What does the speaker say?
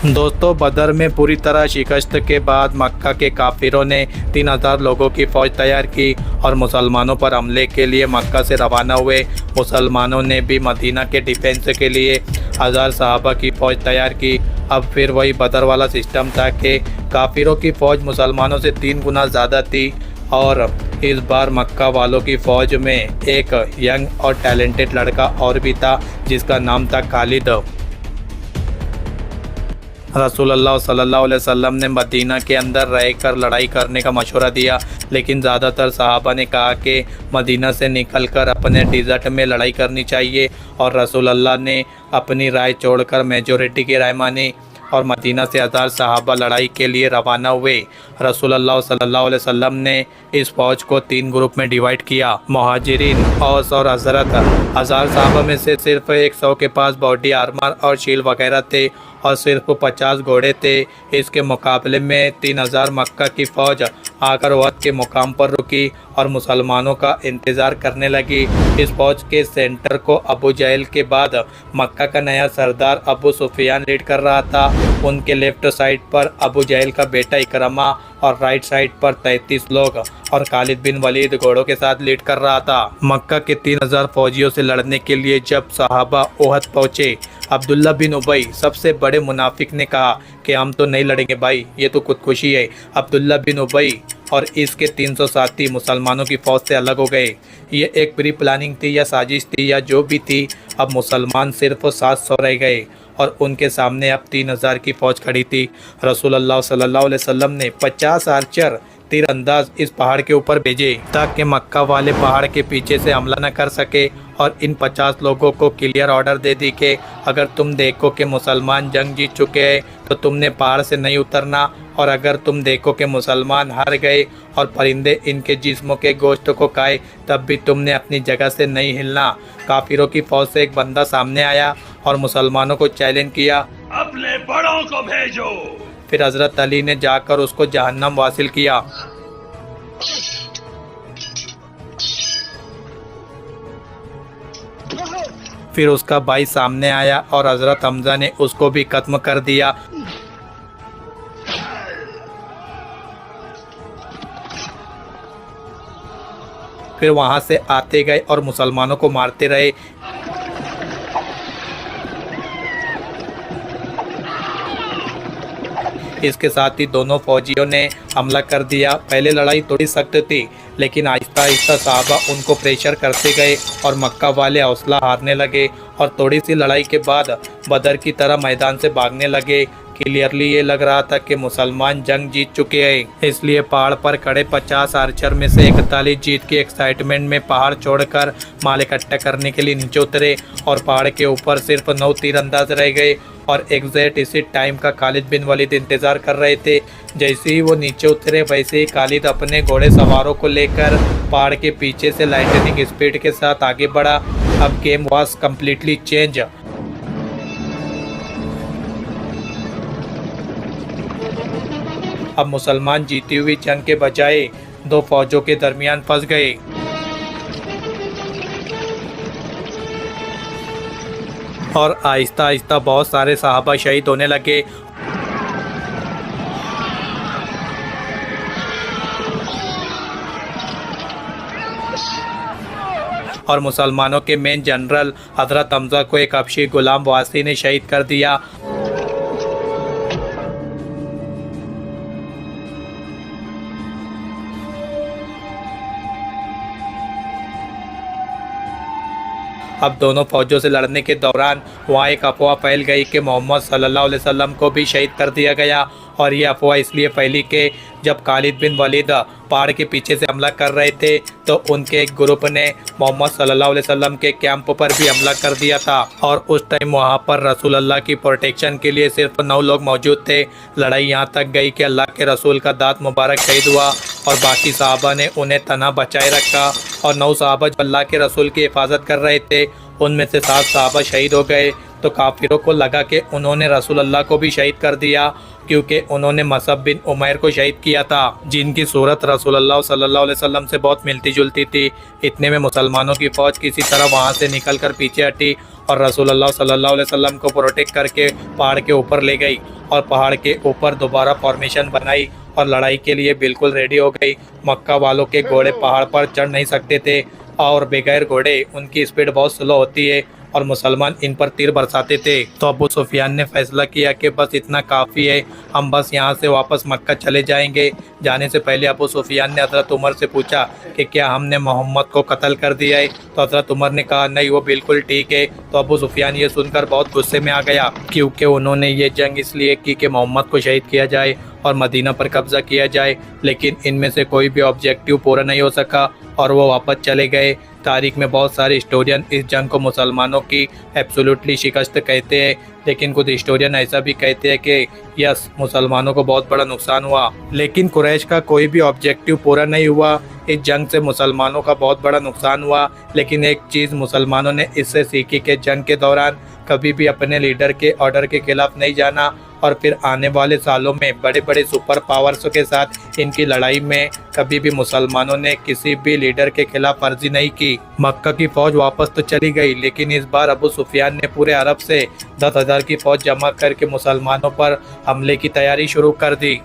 दोस्तों, बदर में पूरी तरह शिकस्त के बाद मक्का के काफिरों ने 3000 लोगों की फ़ौज तैयार की और मुसलमानों पर हमले के लिए मक्का से रवाना हुए। मुसलमानों ने भी मदीना के डिफेंस के लिए 1000 सहाबा की फ़ौज तैयार की। अब फिर वही बदर वाला सिस्टम था कि काफिरों की फ़ौज मुसलमानों से 3 गुना ज़्यादा थी और इस बार मक्का वालों की फ़ौज में एक यंग और टैलेंटेड लड़का और भी था जिसका नाम था खालिद। रसूलुल्लाह सल्लल्लाहु अलैहि वसल्लम ने मदीना के अंदर रहकर लड़ाई करने का मशवरा दिया, लेकिन ज़्यादातर सहाबा ने कहा कि मदीना से निकलकर अपने डिज़र्ट में लड़ाई करनी चाहिए और रसूलुल्लाह ने अपनी राय छोड़कर मेजॉरिटी की राय मानी और मदीना से 1000 सहाबा लड़ाई के लिए रवाना हुए। रसूलुल्लाह सल्लल्लाहु अलैहि वसल्लम ने इस फ़ौज को 3 ग्रुप में डिवाइड किया। मुहाजिरीन, औस और हज़रत। 1000 सहाबा में से सिर्फ 100 के पास बॉडी आर्मर और शील्ड वगैरह थे और सिर्फ 50 घोड़े थे। इसके मुकाबले में 3000 मक्का की फ़ौज आकर वक्त के मुकाम पर रुकी और मुसलमानों का इंतज़ार करने लगी। इस फ़ौज के सेंटर को अबू जहल के बाद मक्का का नया सरदार अबू सुफियान लीड कर रहा था। उनके लेफ्ट साइड पर अबू जहल का बेटा इकरमा और राइट साइड पर 33 लोग और खालिद बिन वलीद घोड़ों के साथ लीड कर रहा था। मक्का के 3000 फौजियों से लड़ने के लिए जब सहाबा ओहद पहुँचे, अब्दुल्ला बिन उबई सबसे बड़े मुनाफिक ने कहा कि हम तो नहीं लड़ेंगे भाई, ये तो खुदकुशी है। अब्दुल्ला बिन उबई और इसके 300 साथी मुसलमानों की फ़ौज से अलग हो गए। ये एक प्री प्लानिंग थी या साजिश थी या जो भी थी। अब मुसलमान सिर्फ 700 रह गए और उनके सामने अब 3000 की फ़ौज खड़ी थी। रसूलुल्लाह सल्लल्लाहु अलैहि वसल्लम ने 50 आर्चर तीरंदाज इस पहाड़ के ऊपर भेजे ताकि मक्का वाले पहाड़ के पीछे से हमला न कर सके और इन 50 लोगों को क्लियर ऑर्डर दे दी कि अगर तुम देखो कि मुसलमान जंग जीत चुके हैं तो तुमने पहाड़ से नहीं उतरना और अगर तुम देखो कि मुसलमान हार गए और परिंदे इनके जिस्मों के गोश्त को खाए तब भी तुमने अपनी जगह से नहीं हिलना। काफिरों की फ़ौज से एक बंदा सामने आया और मुसलमानों को चैलेंज किया, अपने बड़ों को भेजो। फिर हजरत अली ने जाकर उसको जहन्नम वासिल किया। फिर उसका भाई सामने आया और हजरत हमजा ने उसको भी खत्म कर दिया। फिर वहां से आते गए और मुसलमानों को मारते रहे। इसके साथ ही दोनों फौजियों ने हमला कर दिया। पहले लड़ाई थोड़ी सख्त थी लेकिन आहिस्ता आहिस्ता साहबा उनको प्रेशर करते गए और मक्का वाले हौसला हारने लगे और थोड़ी सी लड़ाई के बाद बदर की तरह मैदान से भागने लगे। क्लियरली ये लग रहा था कि मुसलमान जंग जीत चुके हैं, इसलिए पहाड़ पर खड़े 50 आर्चर में से 41 जीत की एक्साइटमेंट में पहाड़ छोड़कर माल इकट्ठा करने के लिए नीचे उतरे और पहाड़ के ऊपर सिर्फ 9 तीरंदाज रह गए और एग्जैक्ट इसी टाइम का खालिद बिन वलीद इंतज़ार कर रहे थे। जैसे ही वो नीचे उतरे वैसे ही खालिद अपने घोड़े सवारों को लेकर पहाड़ के पीछे से लाइटनिंग स्पीड के साथ आगे बढ़ा। अब गेम वाज कम्प्लीटली चेंज। अब मुसलमान जीती हुई जंग के बजाय 2 फौजों के दरमियान फंस गए। और आहिस्ता आहिस्ता बहुत सारे सहाबा शहीद होने लगे। और मुसलमानों के मेन जनरल हजरत हमजा को एक हबशी गुलाम वासी ने शहीद कर दिया। अब दोनों फौजों से लड़ने के दौरान वहाँ एक अफवाह फैल गई कि मोहम्मद सल्लल्लाहु अलैहि वसल्लम को भी शहीद कर दिया गया और ये अफवाह इसलिए फैली कि जब खालिद बिन वलीद पहाड़ के पीछे से हमला कर रहे थे तो उनके एक ग्रुप ने मोहम्मद सल्लल्लाहु अलैहि वसल्लम के कैंप पर भी हमला कर दिया था और उस टाइम वहाँ पर रसूलुल्लाह की प्रोटेक्शन के लिए सिर्फ 9 लोग मौजूद थे। लड़ाई यहाँ तक गई कि अल्लाह के रसूल का दांत मुबारक शहीद हुआ और बाकी साहबा ने उन्हें तना बचाए रखा और 9 साहबा जो अल्लाह के रसूल की हिफाजत कर रहे थे उनमें से 7 साहबा शहीद हो गए। तो काफिरों को लगा कि उन्होंने रसूलुल्लाह को भी शहीद कर दिया क्योंकि उन्होंने मसअब बिन उमैर को शहीद किया था जिनकी सूरत रसूलुल्लाह सल्लल्लाहु अलैहि वसल्लम से बहुत मिलती जुलती थी। इतने में मुसलमानों की फ़ौज किसी तरह वहां से निकलकर पीछे हटी और रसूलुल्लाह सल्लल्लाहु अलैहि वसल्लम को प्रोटेक्ट करके पहाड़ के ऊपर ले गई और पहाड़ के ऊपर दोबारा फॉर्मेशन बनाई और लड़ाई के लिए बिल्कुल रेडी हो गई। मक्का वालों के घोड़े पहाड़ पर चढ़ नहीं सकते थे और बगैर घोड़े उनकी स्पीड बहुत स्लो होती है और मुसलमान इन पर तीर बरसाते थे। तो अबू सुफियान ने फैसला किया कि बस इतना काफ़ी है, हम बस यहाँ से वापस मक्का चले जाएंगे। जाने से पहले अबू सुफियान ने हज़रत उमर से पूछा कि क्या हमने मोहम्मद को कत्ल कर दिया है। तो हज़रत उमर ने कहा नहीं, वो बिल्कुल ठीक है। तो अबू सुफियान ये सुनकर बहुत गुस्से में आ गया, क्योंकि उन्होंने ये जंग इसलिए की कि मोहम्मद को शहीद किया जाए और मदीना पर कब्जा किया जाए, लेकिन इनमें से कोई भी ऑब्जेक्टिव पूरा नहीं हो सका और वो वापस चले गए। तारीख में बहुत सारे हिस्टोरियन इस जंग को मुसलमानों की एब्सोल्युटली शिकस्त कहते हैं, लेकिन कुछ हिस्टोरियन ऐसा भी कहते हैं कि यस, मुसलमानों को बहुत बड़ा नुकसान हुआ, लेकिन कुरैश का कोई भी ऑब्जेक्टिव पूरा नहीं हुआ। इस जंग से मुसलमानों का बहुत बड़ा नुकसान हुआ, लेकिन एक चीज़ मुसलमानों ने इससे सीखी कि जंग के दौरान कभी भी अपने लीडर के ऑर्डर के खिलाफ नहीं जाना और फिर आने वाले सालों में बड़े बड़े सुपर पावर्स के साथ इनकी लड़ाई में कभी भी मुसलमानों ने किसी भी लीडर के खिलाफ अर्जी नहीं की। मक्का की फौज वापस तो चली गई, लेकिन इस बार अबू सुफियान ने पूरे अरब से 10,000 की फौज जमा करके मुसलमानों पर हमले की तैयारी शुरू कर दी।